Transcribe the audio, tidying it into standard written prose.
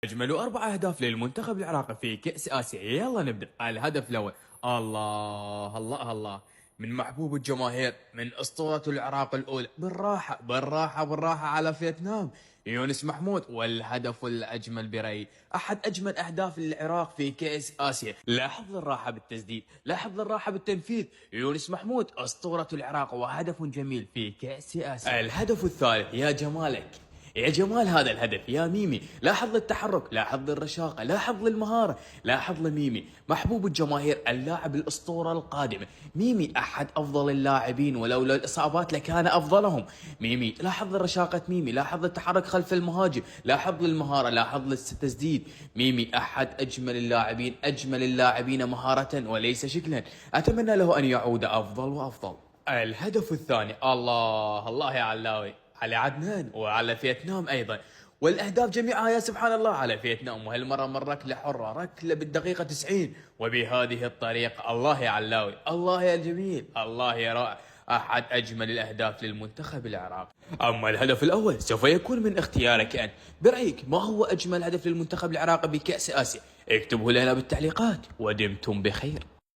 أجمل 4 أهداف للمنتخب العراقي في كأس آسيا. يلا نبدأ. الهدف الأول، الله الله الله، من محبوب الجماهير، من أسطورة العراق الأولى، بالراحة بالراحة بالراحة على فيتنام، يونس محمود. والهدف الأجمل برأيي أحد أجمل أهداف العراق في كأس آسيا. لاحظ الراحة بالتسديد، لاحظ الراحة بالتنفيذ. يونس محمود أسطورة العراق وهدف جميل في كأس آسيا. الهدف الثالث، يا جمالك، يا جمال هذا الهدف يا ميمي. لاحظ التحرك، لاحظ الرشاقة، لاحظ المهارة، لاحظ ميمي محبوب الجماهير، اللاعب الأسطورة القادمة. ميمي أحد أفضل اللاعبين، ولولا الإصابات لكان أفضلهم. ميمي، لاحظ رشاقة ميمي، لاحظ التحرك خلف المهاجم، لاحظ المهارة، لاحظ التسديد. ميمي أحد أجمل اللاعبين، أجمل اللاعبين مهارة وليس شكلا. أتمنى له أن يعود أفضل وأفضل. الهدف الثاني، الله الله يا علاوي، على عدنان وعلى فيتنام أيضا. والأهداف جميعها يا سبحان الله على فيتنام، وهالمرة من ركلة حرة، ركلة بالدقيقة 90، وبهذه الطريقة. الله يا علاوي، الله يا جميل، الله يا رائع. أحد أجمل الأهداف للمنتخب العراقي. أما الهدف الأول سوف يكون من اختيارك أنت. برأيك ما هو أجمل هدف للمنتخب العراقي بكأس آسيا؟ اكتبه لنا بالتعليقات، ودمتم بخير.